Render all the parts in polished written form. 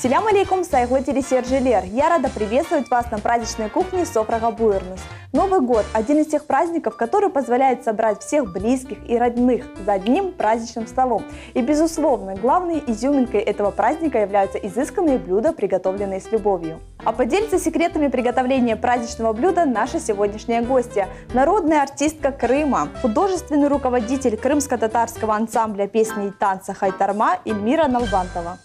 Селям алейкум, сайгы телесержелер. Я рада приветствовать вас на праздничной кухне Софрага Буйрнус. Новый год – один из тех праздников, который позволяет собрать всех близких и родных за одним праздничным столом. И, безусловно, главной изюминкой этого праздника являются изысканные блюда, приготовленные с любовью. А поделится секретами приготовления праздничного блюда наша сегодняшняя гостья – народная артистка Крыма, художественный руководитель крымско-татарского ансамбля песни и танца «Хайтарма» Эльмира Налбантова.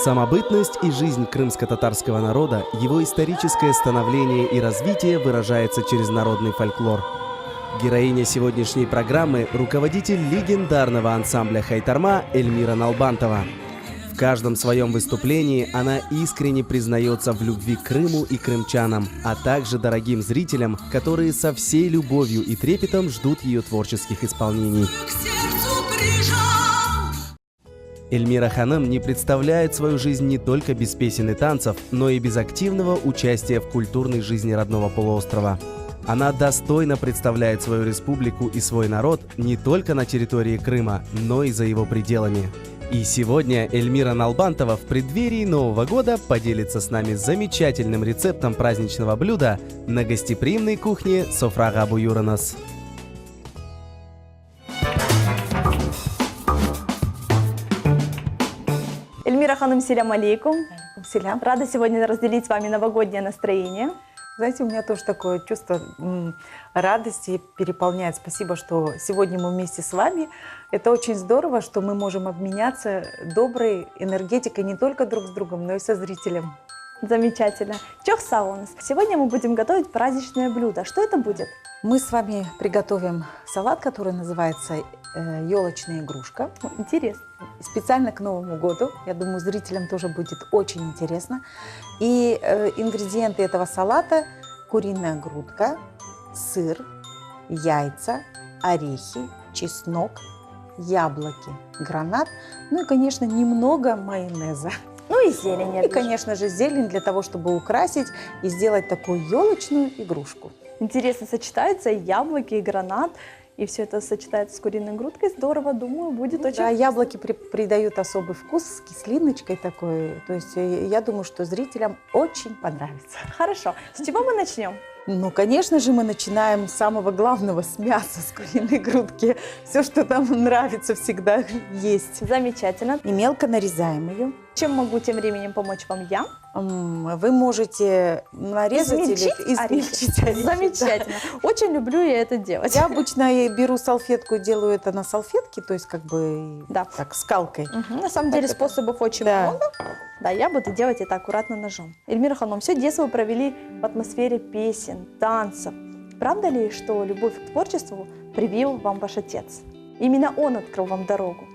Самобытность и жизнь крымско-татарского народа, его историческое становление и развитие выражается через народный фольклор. Героиня сегодняшней программы – руководитель легендарного ансамбля «Хайтарма» Эльмира Налбантова. В каждом своем выступлении она искренне признается в любви к Крыму и крымчанам, а также дорогим зрителям, которые со всей любовью и трепетом ждут ее творческих исполнений. Эльмира Ханым не представляет свою жизнь не только без песен и танцев, но и без активного участия в культурной жизни родного полуострова. Она достойно представляет свою республику и свой народ не только на территории Крыма, но и за его пределами. И сегодня Эльмира Налбантова в преддверии Нового года поделится с нами замечательным рецептом праздничного блюда на гостеприимной кухне Софрага Буйрнус. Эльмира Ханым, селям алейкум. Селям. Рада сегодня разделить с вами новогоднее настроение. Знаете, у меня тоже такое чувство радости переполняет. Спасибо, что сегодня мы вместе с вами. Это очень здорово, что мы можем обменяться доброй энергетикой не только друг с другом, но и со зрителем. Замечательно. Чох саунас. Сегодня мы будем готовить праздничное блюдо. Что это будет? Мы с вами приготовим салат, который называется елочная игрушка. Интересно. Специально к Новому году. Я думаю, зрителям тоже будет очень интересно. И ингредиенты этого салата – куриная грудка, сыр, яйца, орехи, чеснок, яблоки, гранат, ну и, конечно, немного майонеза. Ну и зелень. И, конечно же, зелень для того, чтобы украсить и сделать такую елочную игрушку. Интересно сочетаются и яблоки, и гранат. И все это сочетается с куриной грудкой. Здорово, думаю, будет очень Да, вкусно. яблоки придают особый вкус с кислиночкой такой. То есть я думаю, что зрителям очень понравится. Хорошо. С чего мы начнем? Ну, конечно же, мы начинаем с самого главного, с мяса, с куриной грудки. Все, что нам нравится, всегда есть. Замечательно. И мелко нарезаем ее. Чем могу тем временем помочь вам я? Вы можете нарезать или измельчить орехи. Замечательно. Очень люблю я это делать. Я обычно беру салфетку и делаю это на салфетке, то есть как бы так, скалкой. На самом деле способов очень много. Да, я буду делать это аккуратно ножом. Эльмира Ханым, все детство вы провели в атмосфере песен, танцев. Правда ли, что любовь к творчеству привил вам ваш отец? Именно он открыл вам дорогу.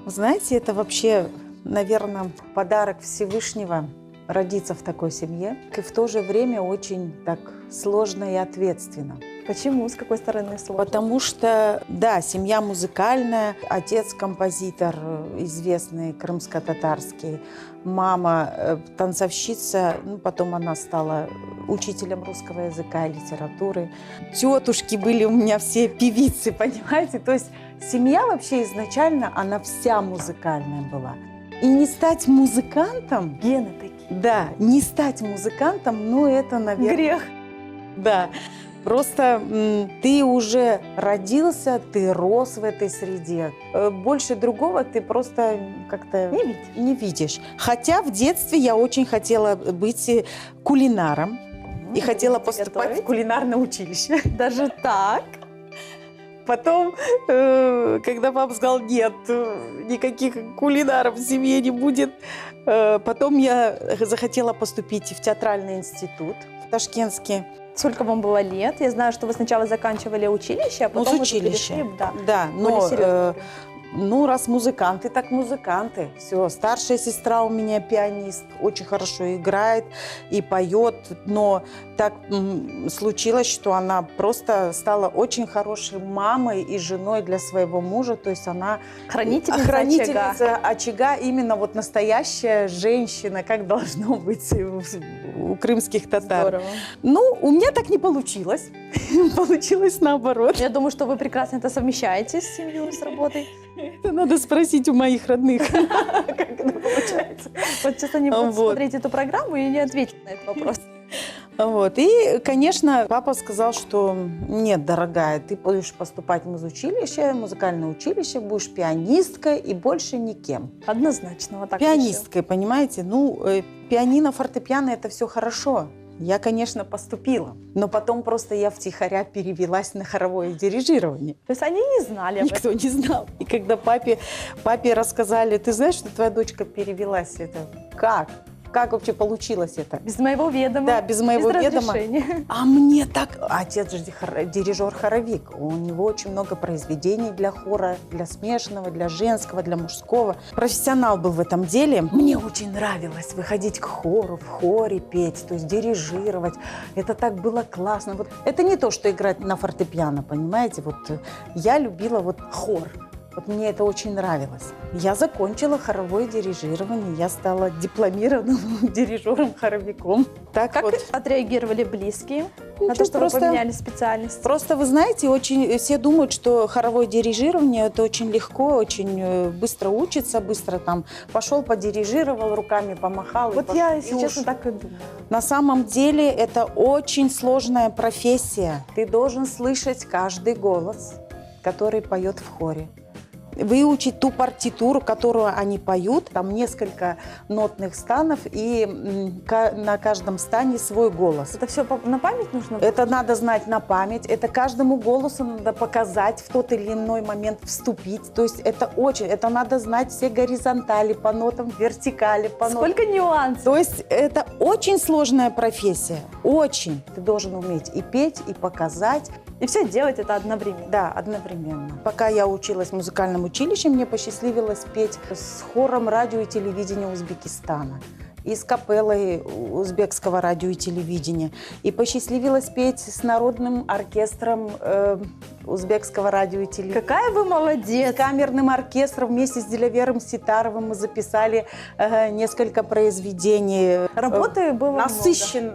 Знаете, это вообще, наверное, подарок Всевышнего родиться в такой семье. И в то же время очень так сложно и ответственно. Почему? С какой стороны сложно? Потому что, да, семья музыкальная, отец композитор известный, крымско-татарский, мама танцовщица, ну, потом она стала учителем русского языка и литературы. Тетушки были у меня все певицы, понимаете? То есть семья вообще изначально, она вся музыкальная была. И не стать музыкантом... Гены такие. Да, не стать музыкантом, ну, это, наверное... Грех. Да. Просто ты уже родился, ты рос в этой среде. Больше другого ты просто как-то не видишь. Хотя в детстве я очень хотела быть кулинаром и хотела поступать в кулинарное училище. Даже так? Потом, когда папа сказал, нет, никаких кулинаров в семье не будет, потом я захотела поступить в театральный институт в Ташкентский. Сколько вам было лет? Я знаю, что вы сначала заканчивали училище, а потом уже перешли, да, но Ну, раз музыканты, так музыканты. Все, старшая сестра у меня пианист, очень хорошо играет и поет, но так случилось, что она просто стала очень хорошей мамой и женой для своего мужа, то есть она хранительница очага, именно вот настоящая женщина, как должно быть у крымских татар. Здорово. Ну, у меня так не получилось. Получилось наоборот. Я думаю, что вы прекрасно это совмещаете с семьей, с работой. Это надо спросить у моих родных. Как это получается? Вот сейчас они будут Вот. смотреть эту программу и не ответят на этот вопрос. Вот. И, конечно, папа сказал, что нет, дорогая, ты будешь поступать в музыкальное училище, будешь пианисткой и больше никем. Однозначно, вот так решил. Пианисткой, понимаете? Ну, пианино, фортепиано – это все хорошо. Я, конечно, поступила, но потом просто я втихаря перевелась на хоровое дирижирование. То есть они не знали об этом. Никто не знал. И когда папе рассказали, ты знаешь, что твоя дочка перевелась, это как? Как вообще получилось это? Без моего ведома. Да, без моего ведома. разрешения. А мне так... Отец же дирижер-хоровик. У него очень много произведений для хора, для смешанного, для женского, для мужского. Профессионал был в этом деле. Мне очень нравилось выходить к хору, в хоре петь, то есть дирижировать. Это так было классно. Вот это не то, что играть на фортепиано, понимаете? Вот я любила вот хор. Вот мне это очень нравилось. Я закончила хоровое дирижирование, я стала дипломированным дирижером-хоровиком. Так Как вот. отреагировали близкие на Ничего, то, что просто- вы поменяли специальность? Просто, вы знаете, очень все думают, что хоровое дирижирование это очень легко, очень быстро учится, быстро там пошел, подирижировал, руками помахал. и Вот пошел, я, и если честно, ушел. так и думаю. На самом деле это очень сложная профессия. Ты должен слышать каждый голос, который поет в хоре. Выучить ту партитуру, которую они поют. Там несколько нотных станов, и на каждом стане свой голос. Это все на память нужно? Это надо знать на память, это каждому голосу надо показать в тот или иной момент, вступить. То есть это надо знать все горизонтали по нотам, вертикали по нотам. Сколько нюансов? То есть это очень сложная профессия, очень. Ты должен уметь и петь, и показать. И все делать это одновременно. Да, одновременно. Пока я училась в музыкальном училище, мне посчастливилось петь с хором радио и телевидения Узбекистана. И с капеллой узбекского радио и телевидения. И посчастливилось петь с народным оркестром узбекского радио и телевидения. Какая вы С молодец! камерным оркестром вместе с Дилявером Ситаровым мы записали несколько произведений. Работы было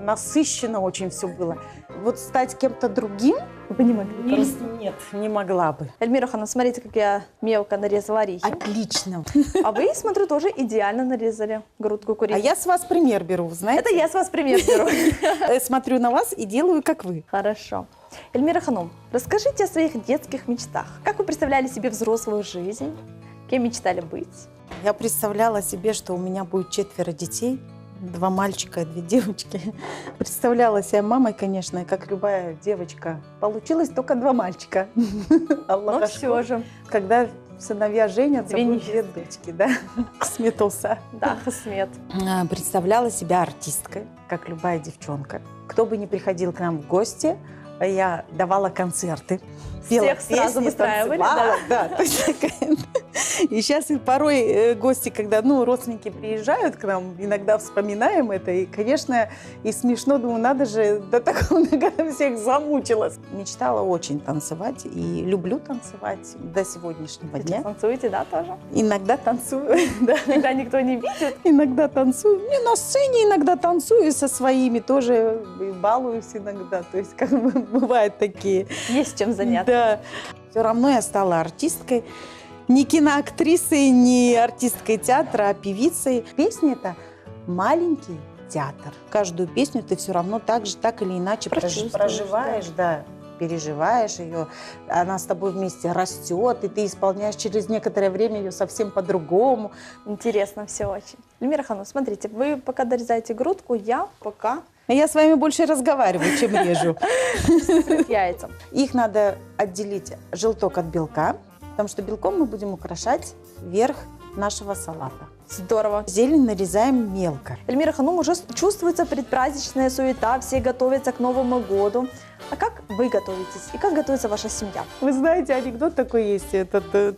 Насыщенно очень все было. Вот стать кем-то другим много. Вы не могли просто. нет, не могла бы. Эльмира Ханум, смотрите, как я мелко нарезала орехи. Отлично. А вы, смотрю, тоже идеально нарезали грудку А курицы. я с вас пример беру, знаете? Это я с вас пример беру. Смотрю на вас и делаю, как вы. Хорошо. Эльмира Ханум, расскажите о своих детских мечтах. Как вы представляли себе взрослую жизнь? Кем мечтали быть? Я представляла себе, что у меня будет 4 детей. 2 мальчика и 2 девочки. Представляла себя мамой, конечно, как любая девочка. Получилось только 2 мальчика. Но все же. Когда сыновья женятся, 2 будут 2 дочки, да? Сметался. Да, Хасмет. Представляла себя артисткой, как любая девчонка. Кто бы ни приходил к нам в гости, я давала концерты. Пела Всех сразу песни, выстраивали, танцевала, да? То есть такая. И сейчас порой гости, когда родственники приезжают к нам, иногда вспоминаем это. И, конечно, и смешно, думаю, надо же, до такого, когда всех замучилась. Мечтала очень танцевать и люблю танцевать до сегодняшнего Сейчас дня. танцуете, да, тоже? Иногда танцую, да. Когда никто не видит. Иногда танцую. Не на сцене, иногда танцую со своими тоже, и балуюсь иногда. То есть, как бы, бывают такие. Есть чем заняться. Да. Все равно я стала артисткой. Не киноактрисой, не артисткой театра, а певицей. Песня – это маленький театр. Каждую песню ты все равно так или иначе Прочувствуешь, проживаешь, да, переживаешь ее. Она с тобой вместе растет, и ты исполняешь через некоторое время ее совсем по-другому. Интересно все очень. Эльмира Ханум, смотрите, вы пока дорезаете грудку, я пока Я с вами больше разговариваю, чем режу. к яйцам. Их надо отделить желток от белка, потому что белком мы будем украшать верх нашего салата. Здорово. Зелень нарезаем мелко. Эльмира Ханум, уже чувствуется предпраздничная суета, все готовятся к Новому году. А как вы готовитесь и как готовится ваша семья? Вы знаете, анекдот такой есть.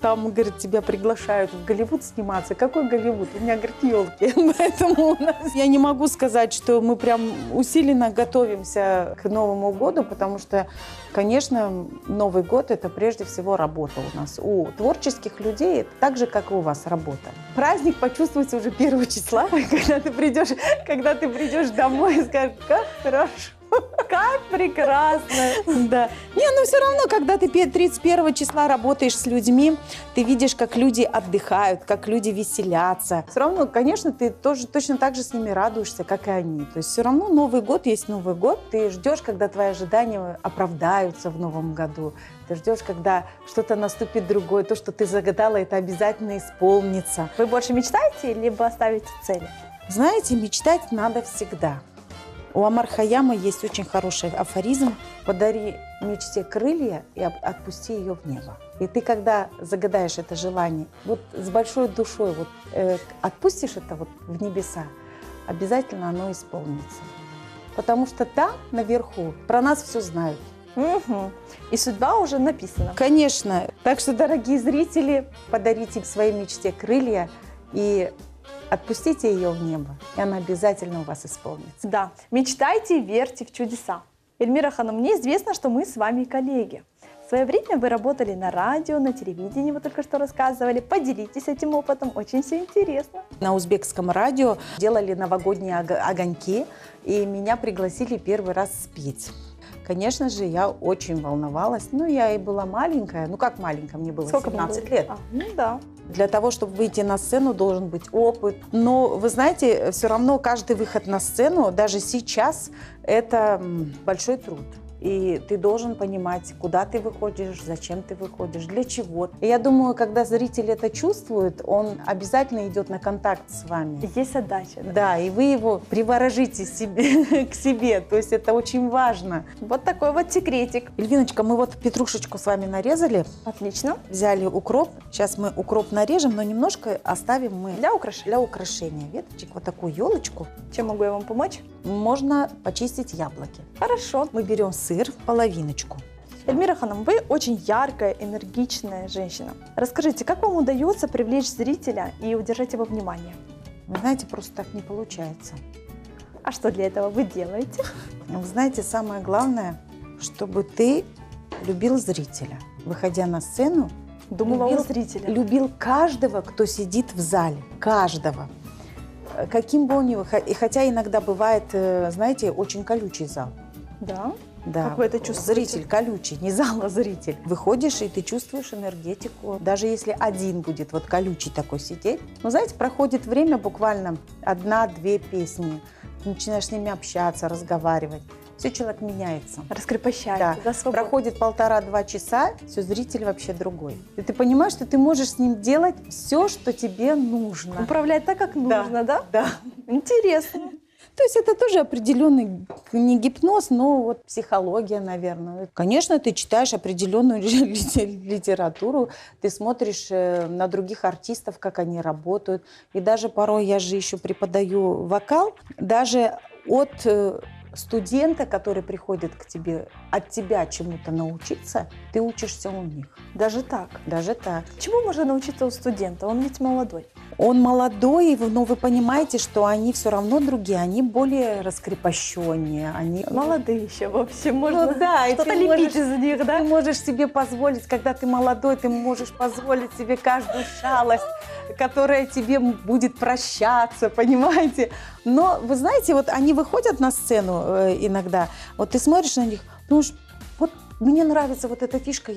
Там, говорит, тебя приглашают в Голливуд сниматься. Какой Голливуд? У меня, говорит, елки. Поэтому я не могу сказать, что мы прям усиленно готовимся к Новому году, потому что, конечно, Новый год – это прежде всего работа у нас. У творческих людей это так же, как и у вас, работа. Праздник почувствуется уже 1 числа, когда ты придешь домой и скажешь, как хорошо. Как прекрасно! Да. Но все равно, когда ты 31 числа работаешь с людьми, ты видишь, как люди отдыхают, как люди веселятся. Все равно, конечно, ты тоже точно так же с ними радуешься, как и они. То есть все равно Новый год есть Новый год. Ты ждешь, когда твои ожидания оправдаются в Новом году. Ты ждешь, когда что-то наступит другое. То, что ты загадала, это обязательно исполнится. Вы больше мечтаете, либо ставите цели? Знаете, мечтать надо всегда. У Омар Хайяма есть очень хороший афоризм: «Подари мечте крылья и отпусти ее в небо». И ты, когда загадаешь это желание, вот с большой душой отпустишь это в небеса, обязательно оно исполнится. Потому что там, наверху, про нас все знают. Угу. И судьба уже написана. Конечно. Так что, дорогие зрители, подарите своей мечте крылья и отпустите ее в небо, и она обязательно у вас исполнится. Да, мечтайте и верьте в чудеса. Эльмира Ханум, мне известно, что мы с вами коллеги. В свое время вы работали на радио, на телевидении, вы только что рассказывали. Поделитесь этим опытом, очень все интересно. На узбекском радио делали новогодние огоньки, и меня пригласили первый раз спеть. Конечно же, я очень волновалась. Я и была маленькая. Как маленькая? Мне было 17 лет. Да. Для того, чтобы выйти на сцену, должен быть опыт. Но, вы знаете, все равно каждый выход на сцену, даже сейчас, это большой труд. И ты должен понимать, куда ты выходишь, зачем ты выходишь, для чего. И я думаю, когда зритель это чувствует, он обязательно идет на контакт с вами. Есть отдача. Да, и вы его приворожите к себе. То есть это очень важно. Вот такой вот секретик. Эльвиночка, мы петрушечку с вами нарезали. Отлично. Взяли укроп. Сейчас мы укроп нарежем, но немножко оставим мы для украшения. Веточек, вот такую елочку. Чем могу я вам помочь? Можно почистить яблоки. Хорошо. Мы берем сыр, половиночку. Эльмира Ханум, вы очень яркая, энергичная женщина. Расскажите, как вам удается привлечь зрителя и удержать его внимание? Вы знаете, просто так не получается. А что для этого вы делаете? Вы знаете, самое главное, чтобы ты любил зрителя. Выходя на сцену, любил каждого, кто сидит в зале. Каждого. Каким бы он ни был. И хотя иногда бывает, знаете, очень колючий зал. Да? Да. Как вы это чувствуете? Зритель колючий, не зал, а зритель. Выходишь, и ты чувствуешь энергетику. Даже если один будет колючий такой сидеть. Но, знаете, проходит время, буквально 1-2 песни. Ты начинаешь с ними общаться, разговаривать. Все, человек меняется. Раскрепощается. Да. Проходит 1,5-2 часа, все, зритель вообще другой. И ты понимаешь, что ты можешь с ним делать все, что тебе нужно. Управлять так, как нужно, да? Да. Интересно. То есть это тоже определенный, не гипноз, но психология, наверное. Конечно, ты читаешь определенную литературу, ты смотришь на других артистов, как они работают. И даже порой, я же еще преподаю вокал, даже от студента, который приходит к тебе, от тебя чему-то научиться, ты учишься у них. Даже так? Даже так. Чему можно научиться у студента? Он ведь молодой. Он молодой, но вы понимаете, что они все равно другие, они более раскрепощеннее. Они молодые еще, в общем, можно что-то лепить из них, да? Ты можешь себе позволить, когда ты молодой, ты можешь позволить себе каждую шалость, которая тебе будет прощаться, понимаете? Но, вы знаете, они выходят на сцену иногда, ты смотришь на них, думаешь, мне нравится эта фишка,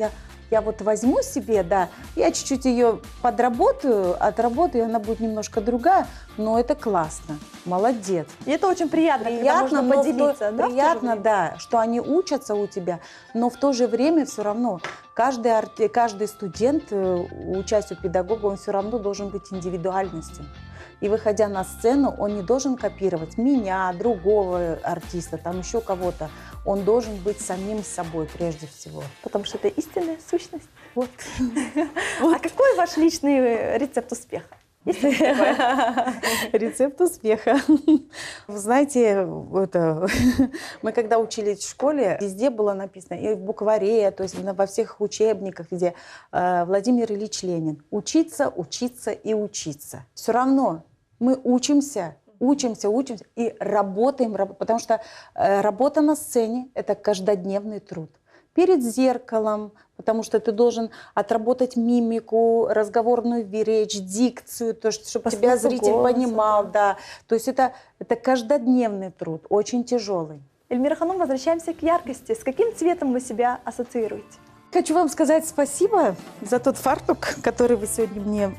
я возьму себе, да, я чуть-чуть ее отработаю, и она будет немножко другая, но это классно, молодец. И это очень приятно, когда можно поделиться. Приятно, да, что они учатся у тебя, но в то же время все равно каждый студент, учась у педагога, он все равно должен быть индивидуальностью. И выходя на сцену, он не должен копировать меня, другого артиста, там еще кого-то. Он должен быть самим собой прежде всего. Потому что это истинная сущность. А какой ваш личный рецепт успеха? Есть такое? Рецепт успеха. Вы знаете, мы когда учились в школе, везде было написано, и в букваре, то есть во всех учебниках, где Владимир Ильич Ленин. Учиться, учиться и учиться. Все равно мы учимся и работаем, потому что работа на сцене – это каждодневный труд. Перед зеркалом, потому что ты должен отработать мимику, разговорную речь, дикцию, то, чтобы тебя зритель понимал. Да. То есть это каждодневный труд, очень тяжелый. Эльмира Ханум, возвращаемся к яркости. С каким цветом вы себя ассоциируете? Хочу вам сказать спасибо за тот фартук, который вы сегодня мне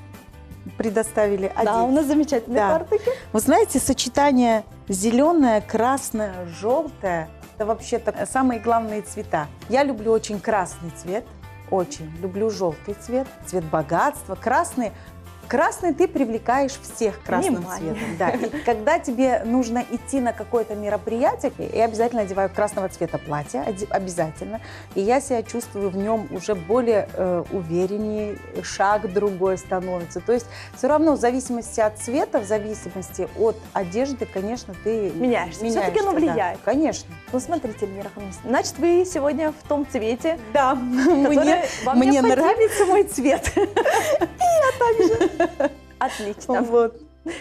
предоставили одеть. Да, у нас замечательные фартуки. Вы знаете, сочетание зеленое, красное, желтое – это вообще-то самые главные цвета. Я люблю очень красный цвет, очень. Люблю желтый цвет, цвет богатства. Красный ты привлекаешь всех красным цветом. Да. И когда тебе нужно идти на какое-то мероприятие, я обязательно одеваю красного цвета платье, обязательно. И я себя чувствую в нем уже более увереннее, шаг другой становится. То есть все равно в зависимости от цвета, в зависимости от одежды, конечно, ты меняешься. Все-таки оно влияет. Да, конечно. Ну, смотрите, Эльмира Ханум, значит, вы сегодня в том цвете, да, мне нравится мой цвет. Отлично. Вот.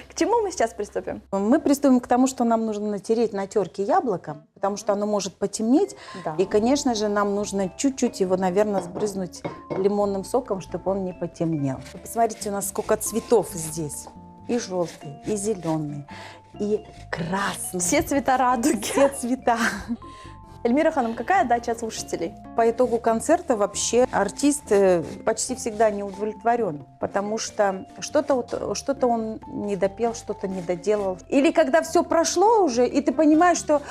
К чему мы сейчас приступим? Мы приступим к тому, что нам нужно натереть на терке яблоко, потому что оно может потемнеть. Да. И, конечно же, нам нужно чуть-чуть его, наверное, сбрызнуть лимонным соком, чтобы он не потемнел. Посмотрите, у нас сколько цветов здесь. И желтый, и зеленый, и красный. Все цвета радуги. Все цвета. Эльмира Ханум, какая отдача от слушателей? По итогу концерта вообще артист почти всегда не удовлетворен, потому что что-то он не допел, что-то не доделал. Или когда все прошло уже, и ты понимаешь, что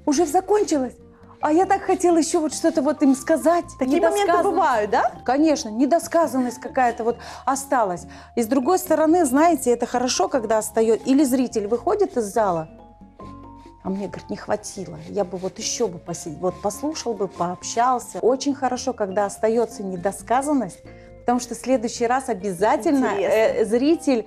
уже закончилось, а я так хотела еще вот что-то вот им сказать. Такие моменты бывают, да? Конечно, недосказанность какая-то вот осталась. И с другой стороны, знаете, это хорошо, когда остается, или зритель выходит из зала, а мне, говорит, не хватило. Я бы вот еще бы посидел, вот послушал бы, пообщался. Очень хорошо, когда остается недосказанность, потому что в следующий раз обязательно зритель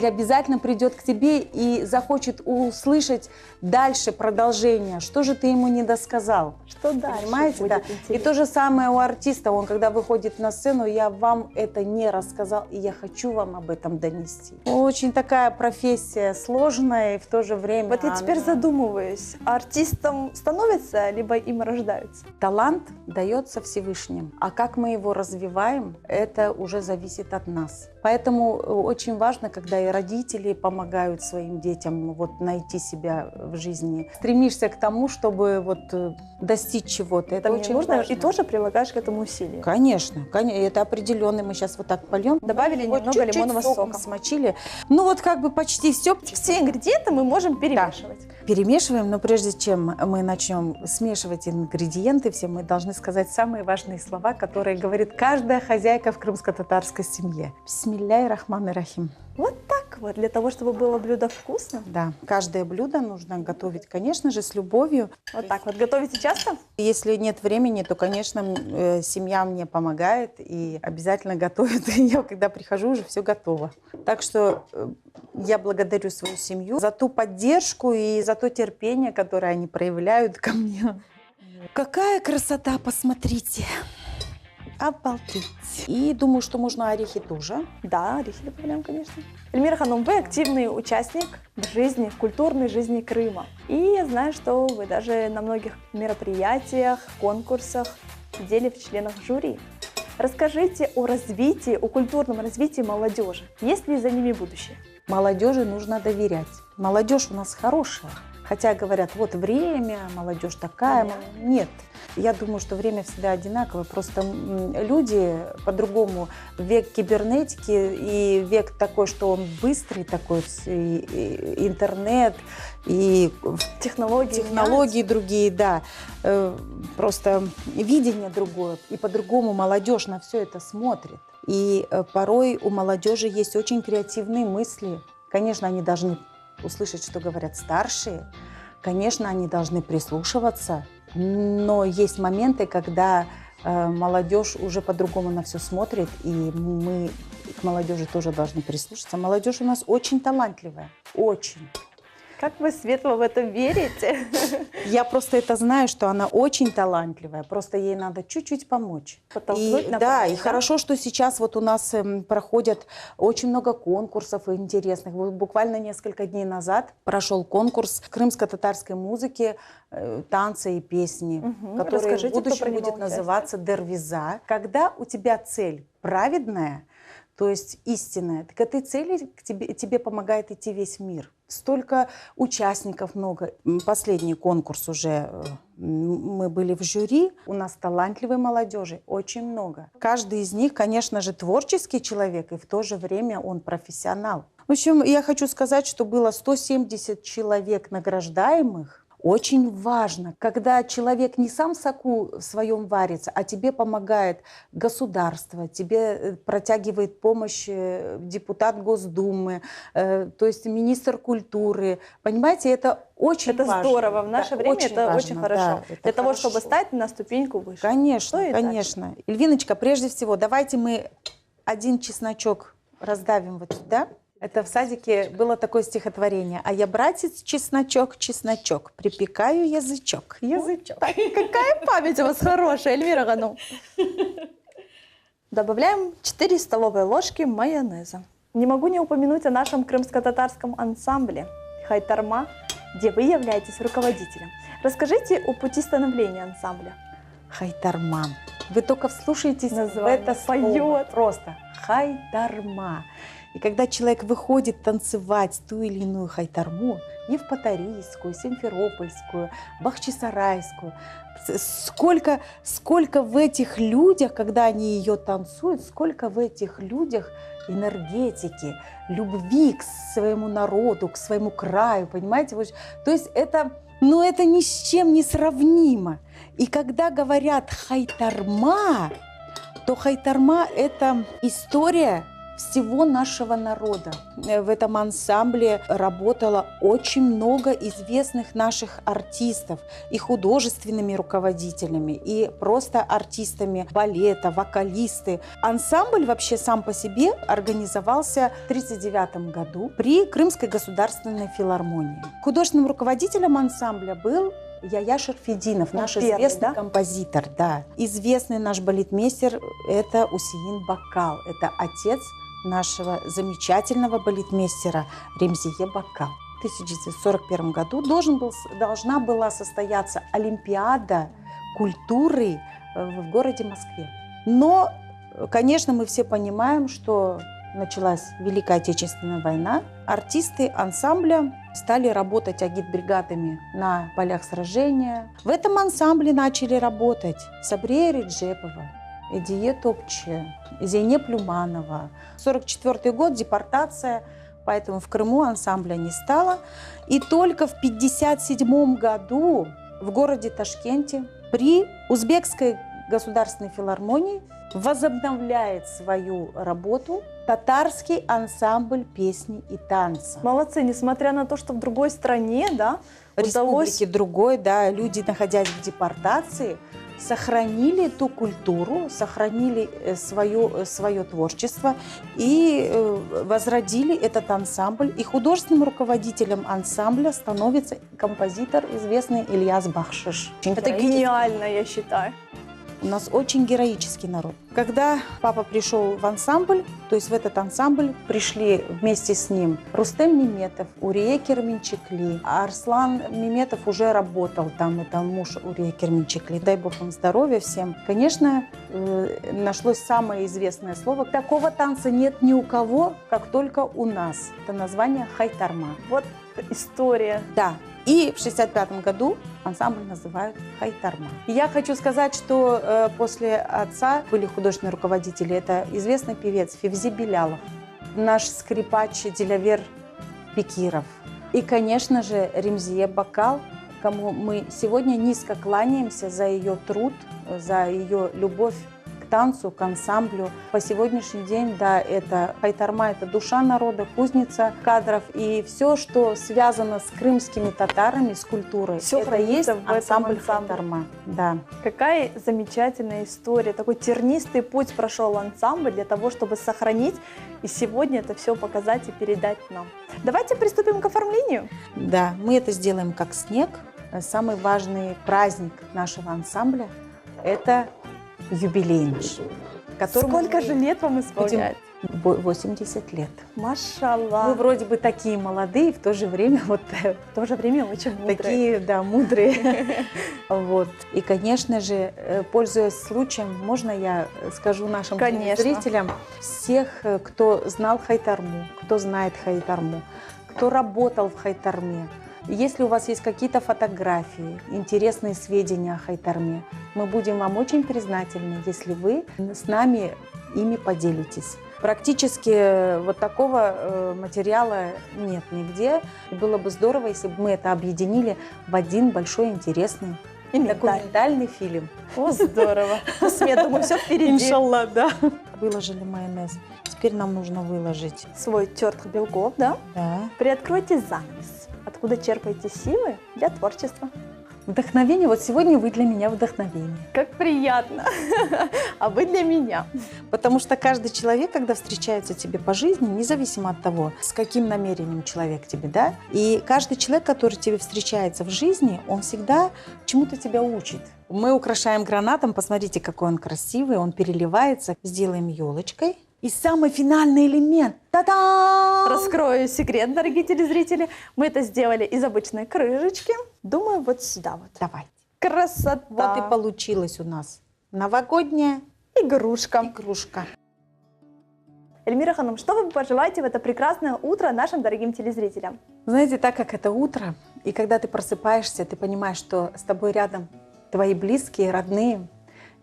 обязательно придет к тебе и захочет услышать дальше продолжение. Что же ты ему не досказал? Что дальше? Понимаете, да. И то же самое у артиста. Он, когда выходит на сцену, я вам это не рассказал, и я хочу вам об этом донести. Очень такая профессия сложная и в то же время... Вот я теперь задумываюсь, артистом становятся, либо им рождаются? Талант дается Всевышним, а как мы его развиваем, это уже зависит от нас. Поэтому очень важно, когда и родители помогают своим детям вот найти себя в жизни. Стремишься к тому, чтобы вот достичь чего-то. Это очень нужно, важно. И тоже прилагаешь к этому усилия. Конечно, это определенно. Мы сейчас вот так польем. Добавили вот немного лимонного сока. Смочили. Ну вот как бы почти все. Все ингредиенты мы можем перемешивать. Да. Перемешиваем, но прежде чем мы начнем смешивать ингредиенты, все мы должны сказать самые важные слова, которые говорит каждая хозяйка в крымско-татарской семье. Бисмилляхи рахмани рахим. Вот так вот, для того, чтобы было блюдо вкусным. Да, каждое блюдо нужно готовить, конечно же, с любовью. Вот так вот. Готовите часто? Если нет времени, то, конечно, семья мне помогает и обязательно готовит. Я, когда прихожу, уже все готово. Так что я благодарю свою семью за ту поддержку и за то терпение, которое они проявляют ко мне. Какая красота, посмотрите! Обалдеть. И думаю, что можно орехи тоже. Да, орехи добавляем, конечно. Эльмира Ханум, вы активный участник в жизни, в культурной жизни Крыма. И я знаю, что вы даже на многих мероприятиях, конкурсах сидели в членах жюри. Расскажите о развитии, о культурном развитии молодежи. Есть ли за ними будущее? Молодежи нужно доверять. Молодежь у нас хорошая. Хотя говорят, вот время, молодежь такая. Нет. Я думаю, что время всегда одинаковое. Просто люди по-другому. Век кибернетики и век такой, что он быстрый такой, и интернет, и технологии другие, да. Просто видение другое. И по-другому молодежь на все это смотрит. И порой у молодежи есть очень креативные мысли. Конечно, они должны услышать, что говорят старшие. Конечно, они должны прислушиваться. Но есть моменты, когда молодежь уже по-другому на все смотрит, и мы к молодежи тоже должны прислушаться. Молодежь у нас очень талантливая, очень. Как вы светло в это верите? Я просто это знаю, что она очень талантливая, просто ей надо чуть-чуть помочь. Подтолкнуть, Да, направить, и хорошо, что сейчас вот у нас проходят очень много конкурсов интересных. Вот буквально несколько дней назад прошел конкурс крымско-татарской музыки, танца и песни, который Расскажите, в будущем кто принимал будет участие. называться «Дервиза». Когда у тебя цель праведная, то есть истинная, так к этой цели тебе помогает идти весь мир. Столько участников много. Последний конкурс уже, мы были в жюри. У нас талантливой молодежи очень много. Каждый из них, конечно же, творческий человек, и в то же время он профессионал. В общем, я хочу сказать, что было 170 человек награждаемых. Очень важно, когда человек не сам в соку в своем варится, а тебе помогает государство, тебе протягивает помощь депутат Госдумы, то есть министр культуры. Понимаете, это очень важно. Это здорово. В наше время это важно, очень хорошо. да, это Для того, хорошо. чтобы стать на ступеньку выше. Конечно, Что и конечно. Ильвиночка, прежде всего, давайте мы один чесночок раздавим вот сюда. Это в садике было такое стихотворение. А я, братец, чесночок, чесночок, припекаю язычок. Язычок. Так, какая память у вас хорошая, Эльвира Ганум. Добавляем 4 столовые ложки майонеза. Не могу не упомянуть о нашем крымско-татарском ансамбле «Хайтарма», где вы являетесь руководителем. Расскажите о пути становления ансамбля. Хайтарма. Вы только вслушайтесь в Название это слово. поет. Просто хайтарма. И когда человек выходит танцевать ту или иную хайтарму, евпаторийскую, симферопольскую, бахчисарайскую, сколько в этих людях, когда они ее танцуют, сколько в этих людях энергетики, любви к своему народу, к своему краю, понимаете? То есть это ни с чем не сравнимо. И когда говорят хайтарма, то хайтарма – это история всего нашего народа. В этом ансамбле работало очень много известных наших артистов и художественными руководителями, и просто артистами балета, вокалисты. Ансамбль вообще сам по себе организовался в 1939 году при Крымской государственной филармонии. Художественным руководителем ансамбля был Яя Шерфединов, наш первый, известный да? композитор. Да. Известный наш балетмейстер – это Усеин Бакал, это отец нашего замечательного балетмейстера Ремзие Бакал. В 1941 году должна была состояться Олимпиада культуры в городе Москве. Но, конечно, мы все понимаем, что началась Великая Отечественная война. Артисты ансамбля стали работать агитбригадами на полях сражения. В этом ансамбле начали работать Сабрия Реджепова, Эдие Топче, Зейнеп Люманова. 1944 год, депортация, поэтому в Крыму ансамбля не стало. И только в 1957 году в городе Ташкенте при Узбекской государственной филармонии возобновляет свою работу татарский ансамбль песни и танца. Молодцы, несмотря на то, что в другой стране, да, Республики другой, да, люди, находясь в депортации, сохранили ту культуру, сохранили свое творчество и возродили этот ансамбль. И художественным руководителем ансамбля становится композитор известный Ильяс Бахшиш. Это гениально, я считаю. У нас очень героический народ. Когда папа пришел в ансамбль, то есть в этот ансамбль пришли вместе с ним Рустем Меметов, Урие Керменчикли. А Арслан Меметов уже работал там, это муж Урие Керменчикли. Дай бог им здоровья всем. Конечно, нашлось самое известное слово. Такого танца нет ни у кого, как только у нас. Это название хайтарма. Вот история. Да. И в 1965 году ансамбль называют хайтарма. И я хочу сказать, что после отца были художественные руководители. Это известный певец Февзи Белялов, наш скрипач Дилявер Бекиров. И, конечно же, Ремзие Бакал, кому мы сегодня низко кланяемся за ее труд, за ее любовь к к танцу, к ансамблю. По сегодняшний день, да, это Хайтарма, это душа народа, кузница кадров. И все, что связано с крымскими татарами, с культурой, Всё это хранится есть в этом ансамбль ансамбле. Хайтарма. Да. Какая замечательная история. Такой тернистый путь прошел ансамбль для того, чтобы сохранить и сегодня это все показать и передать нам. Давайте приступим к оформлению. Да, мы это сделаем как снег. Самый важный праздник нашего ансамбля – это юбилейный. которому Сколько же лет вам исполняется? 80 лет. Машаллах. Мы вроде бы такие молодые, в то же время вот в то же время очень мудрые. такие, да, мудрые. Вот. И, конечно же, пользуясь случаем, можно я скажу нашим Конечно. зрителям, всех, кто знал Хайтарму, кто знает Хайтарму, кто работал в Хайтарме, если у вас есть какие-то фотографии, интересные сведения о Хайтарме, мы будем вам очень признательны, если вы с нами ими поделитесь. Практически вот такого материала нет нигде. И было бы здорово, если бы мы это объединили в один большой интересный документальный фильм. О, здорово. Я думаю, все впереди. Иншаллах, да. Выложили майонез. Теперь нам нужно выложить. Свой тертых белков, да? Да. Приоткройте занавес. Откуда черпаете силы для творчества? Вдохновение. Вот сегодня вы для меня вдохновение. Как приятно. А вы для меня. Потому что каждый человек, когда встречается тебе по жизни, независимо от того, с каким намерением человек тебе, да, и каждый человек, который тебе встречается в жизни, он всегда чему-то тебя учит. Мы украшаем гранатом, посмотрите, какой он красивый, он переливается. Сделаем елочкой. И самый финальный элемент. Та-дам! Раскрою секрет, дорогие телезрители. Мы это сделали из обычной крышечки. Думаю, вот сюда вот. Давайте. Красота. Вот и получилась у нас новогодняя Игрушка. игрушка. Эльмира Ханум, что вы пожелаете в это прекрасное утро нашим дорогим телезрителям? Знаете, так как это утро, и когда ты просыпаешься, ты понимаешь, что с тобой рядом твои близкие, родные,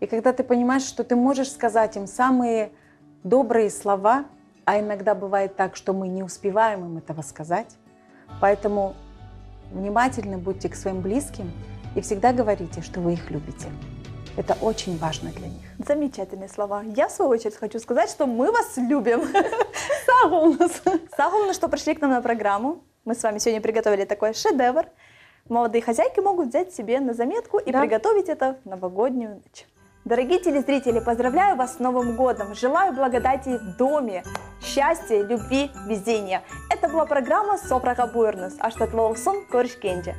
и когда ты понимаешь, что ты можешь сказать им самые добрые слова, а иногда бывает так, что мы не успеваем им этого сказать. Поэтому внимательны будьте к своим близким и всегда говорите, что вы их любите. Это очень важно для них. Замечательные слова. Я, в свою очередь, хочу сказать, что мы вас любим. Сагулна, что пришли к нам на программу. Мы с вами сегодня приготовили такой шедевр. Молодые хозяйки могут взять себе на заметку и приготовить это в новогоднюю ночь. Дорогие телезрители, поздравляю вас с Новым годом! Желаю благодати в доме, счастья, любви, везения. Это была программа «Сопрага Буйрнус», Аштат Волсон, Корж Кенджи.